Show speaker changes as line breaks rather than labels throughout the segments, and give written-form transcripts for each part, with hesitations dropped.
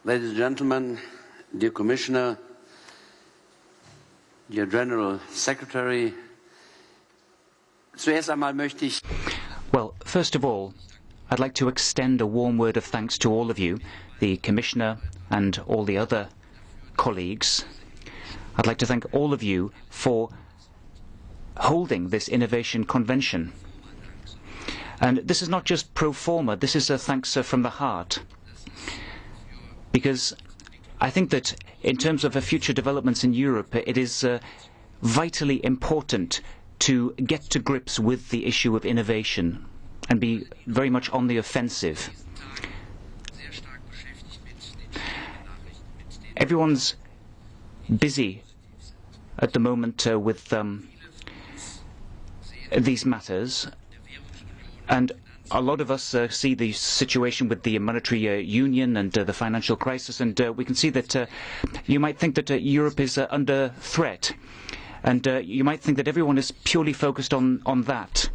Ladies and gentlemen, dear Commissioner, dear General Secretary, zuerst einmal möchte ich...
Well, first of all, I'd like to extend a warm word of thanks to all of you, the Commissioner and all the other colleagues. I'd like to thank all of you for holding this Innovation Convention. And this is not just pro forma, this is a thanks from the heart. Because I think that in terms of future developments in Europe, it is vitally important to get to grips with the issue of innovation and be very much on the offensive. Everyone's busy at the moment with these matters, and a lot of us see the situation with the monetary union and the financial crisis, and we can see that you might think that Europe is under threat, and you might think that everyone is purely focused on that.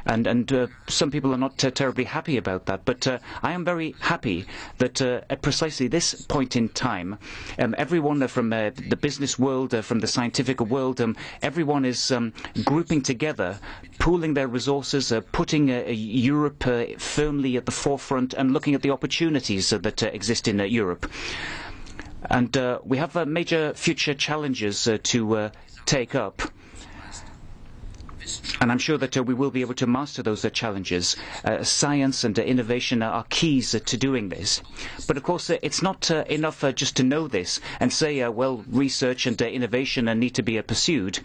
And some people are not terribly happy about that, but I am very happy that at precisely this point in time, everyone from the business world, from the scientific world, everyone is grouping together, pooling their resources, putting Europe firmly at the forefront and looking at the opportunities that exist in Europe. And we have major future challenges to take up. And I'm sure that we will be able to master those challenges. Science and innovation are keys to doing this. But of course, it's not enough just to know this and say, well, research and innovation need to be pursued.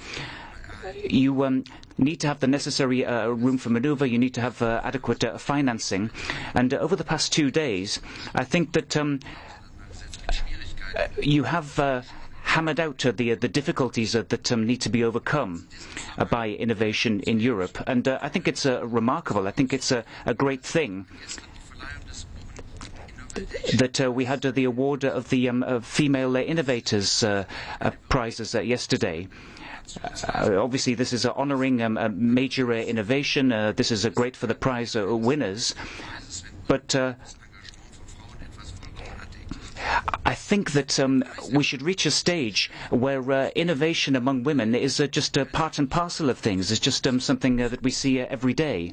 You need to have the necessary room for manoeuvre. You need to have adequate financing. And over the past 2 days, I think that you have hammered out the difficulties that need to be overcome by innovation in Europe. And I think it's remarkable. I think it's a great thing that we had the award of the Female Innovators prizes yesterday. Obviously, this is honouring a major innovation. This is great for the prize winners. But I think that we should reach a stage where innovation among women is just part and parcel of things. It's just something that we see every day.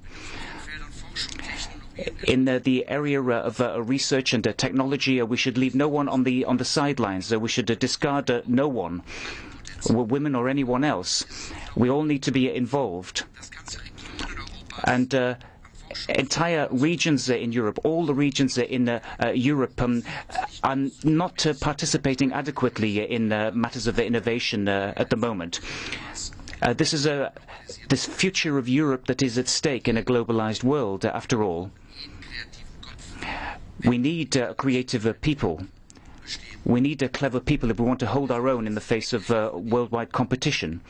In the area of research and technology, we should leave no one on the sidelines. We should discard no one, women or anyone else. We all need to be involved. And entire regions in Europe, all the regions in Europe are not participating adequately in matters of innovation at the moment. This is this future of Europe that is at stake in a globalized world, after all. We need creative people. We need clever people if we want to hold our own in the face of worldwide competition.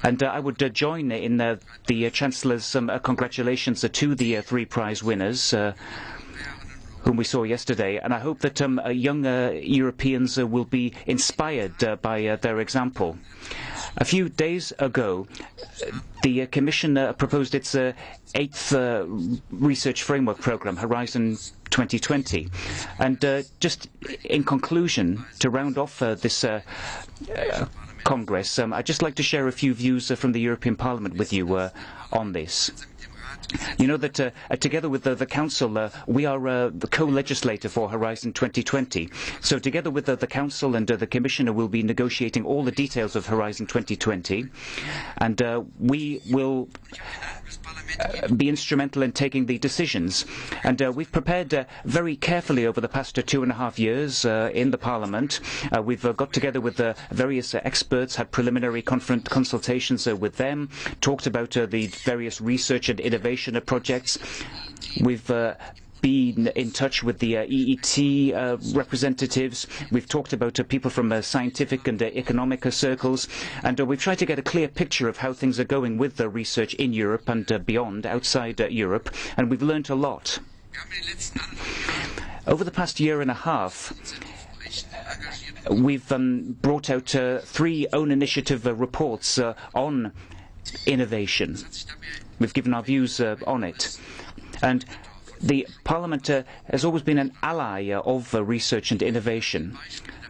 And I would join in the Chancellor's congratulations to the 3 prize winners whom we saw yesterday. And I hope that young Europeans will be inspired by their example. A few days ago, the Commission proposed its 8th research framework programme, Horizon 2020. And just in conclusion, to round off this Congress, I'd just like to share a few views from the European Parliament with you on this. You know that together with the Council, we are the co-legislator for Horizon 2020. So together with the Council and the Commissioner, we'll be negotiating all the details of Horizon 2020. And we will be instrumental in taking the decisions. And we've prepared very carefully over the past 2.5 years in the Parliament. We've got together with various experts, had preliminary consultations with them, talked about the various research and innovation projects. We've been in touch with the EET representatives. We've talked about people from scientific and economic circles, and we've tried to get a clear picture of how things are going with the research in Europe and beyond, outside Europe, and we've learnt a lot. Over the past 1.5 years, we've brought out 3 own initiative reports on innovation. We've given our views on it. And the Parliament has always been an ally of research and innovation.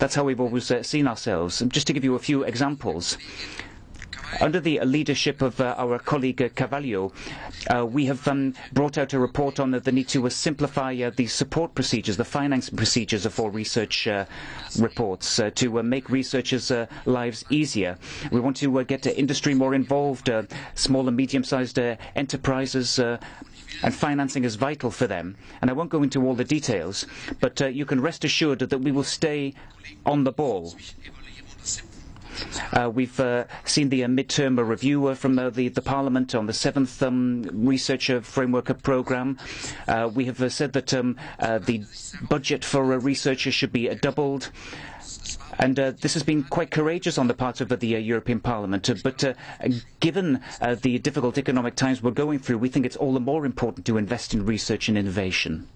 That's how we've always seen ourselves. And just to give you a few examples, under the leadership of our colleague Carvalho, we have brought out a report on the need to simplify the support procedures, the financing procedures for research reports, to make researchers' lives easier. We want to get industry more involved, small and medium-sized enterprises, and financing is vital for them. And I won't go into all the details, but you can rest assured that we will stay on the ball. We've seen the mid-term review from the Parliament on the 7th Research Framework Programme. We have said that the budget for research should be doubled. And this has been quite courageous on the part of the European Parliament. But given the difficult economic times we're going through, we think it's all the more important to invest in research and innovation.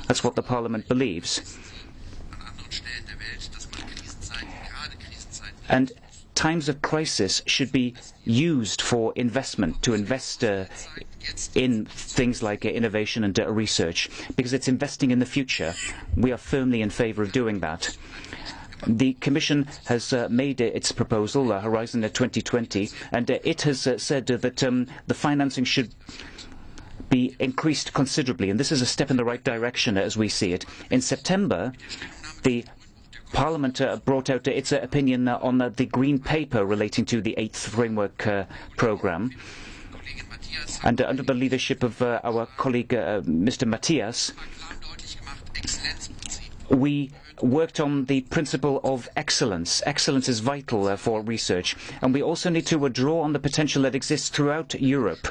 That's what the Parliament believes. And times of crisis should be used for investment, to invest in things like innovation and research, because it's investing in the future. We are firmly in favour of doing that. The Commission has made its proposal, Horizon 2020, and it has said that the financing should be increased considerably, and this is a step in the right direction as we see it. In September, the Parliament brought out its opinion on the Green Paper relating to the 8th Framework Programme. And under the leadership of our colleague Mr. Matthias, we worked on the principle of excellence. Excellence is vital for research. And we also need to draw on the potential that exists throughout Europe.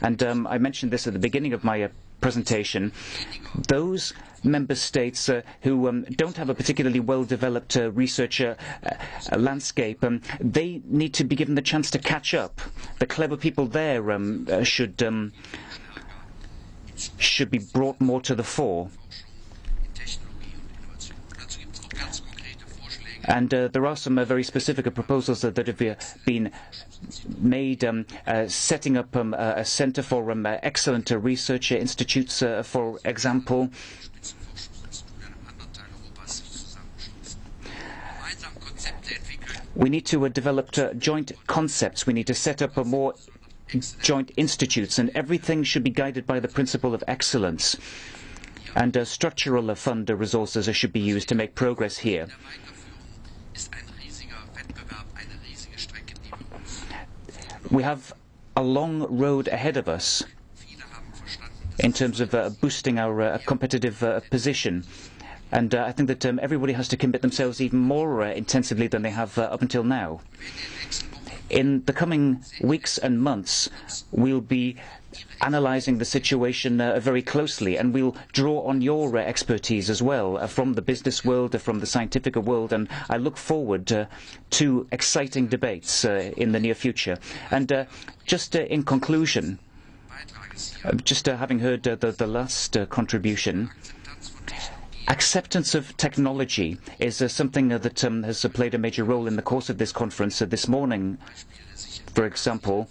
And I mentioned this at the beginning of my presentation. Those member states who don't have a particularly well-developed research landscape, they need to be given the chance to catch up. The clever people there should be brought more to the fore. And there are some very specific proposals that have been made, setting up a centre for excellent research institutes, for example. We need to develop joint concepts. We need to set up more joint institutes, and everything should be guided by the principle of excellence. And structural fund resources should be used to make progress here. We have a long road ahead of us in terms of boosting our competitive position. And I think that everybody has to commit themselves even more intensively than they have up until now. In the coming weeks and months, we'll be analysing the situation very closely, and we'll draw on your expertise as well, from the business world, from the scientific world, and I look forward to exciting debates in the near future. And just in conclusion, just having heard the last contribution, acceptance of technology is something that has played a major role in the course of this conference. This morning, for example,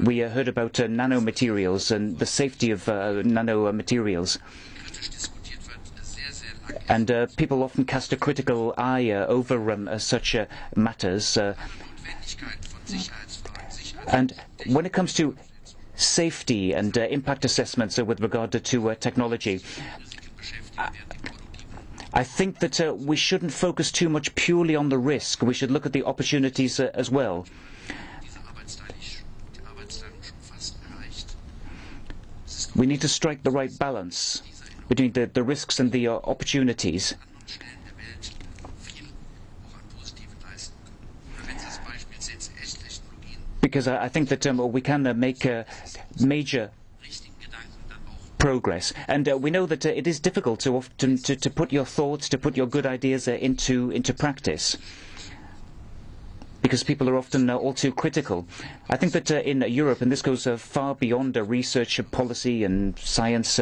we heard about nanomaterials and the safety of nanomaterials. And people often cast a critical eye over such matters. And when it comes to safety and impact assessments with regard to technology, I think that we shouldn't focus too much purely on the risk. We should look at the opportunities as well. We need to strike the right balance between the risks and the opportunities. Because I think that we can make major progress. And we know that it is difficult to often to put your thoughts, to put your good ideas into practice, because people are often all too critical. I think that in Europe, and this goes far beyond research policy and science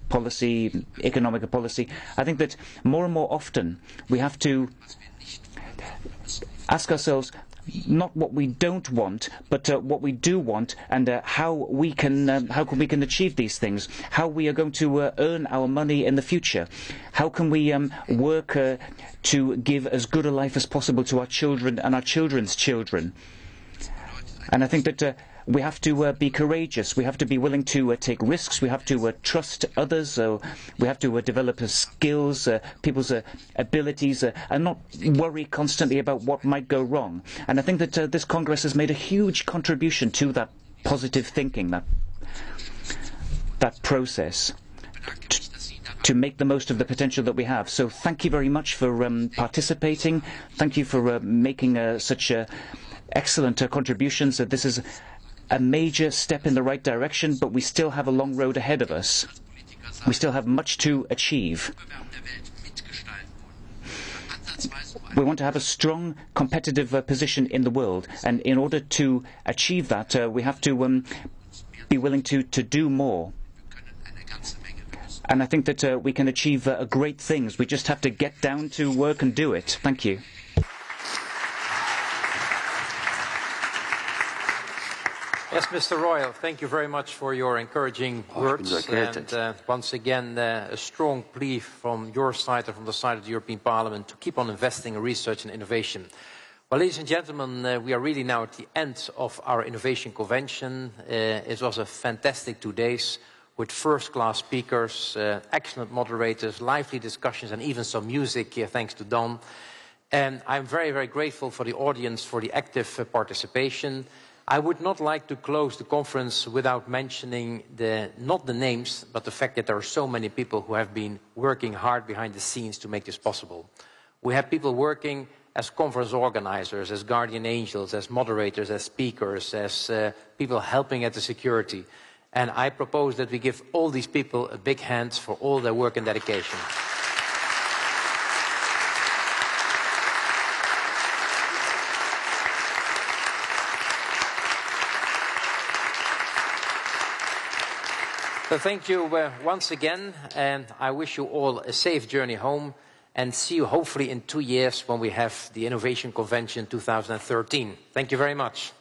policy, economic policy, I think that more and more often we have to ask ourselves, not what we don't want, but what we do want, and how we can achieve these things. How we are going to earn our money in the future. How can we work to give as good a life as possible to our children and our children's children? And I think that we have to be courageous. We have to be willing to take risks. We have to trust others. We have to develop skills, people's abilities, and not worry constantly about what might go wrong. And I think that this Congress has made a huge contribution to that positive thinking, that process, to make the most of the potential that we have. So thank you very much for participating. Thank you for making such excellent contributions. This is a major step in the right direction, but we still have a long road ahead of us. We still have much to achieve. We want to have a strong competitive position in the world, and in order to achieve that, we have to be willing to do more. And I think that we can achieve great things. We just have to get down to work and do it. Thank you.
Yes, Mr. Reul, thank you very much for your encouraging words. And once again, a strong plea from your side and from the side of the European Parliament to keep on investing in research and innovation. Well, ladies and gentlemen, we are really now at the end of our Innovation Convention. It was a fantastic 2 days with first-class speakers, excellent moderators, lively discussions, and even some music, thanks to Don. And I'm very, very grateful for the audience for the active participation. I would not like to close the conference without mentioning not the names, but the fact that there are so many people who have been working hard behind the scenes to make this possible. We have people working as conference organizers, as guardian angels, as moderators, as speakers, as people helping at the security. And I propose that we give all these people a big hand for all their work and dedication. So thank you once again, and I wish you all a safe journey home, and see you hopefully in 2 years when we have the Innovation Convention 2013. Thank you very much.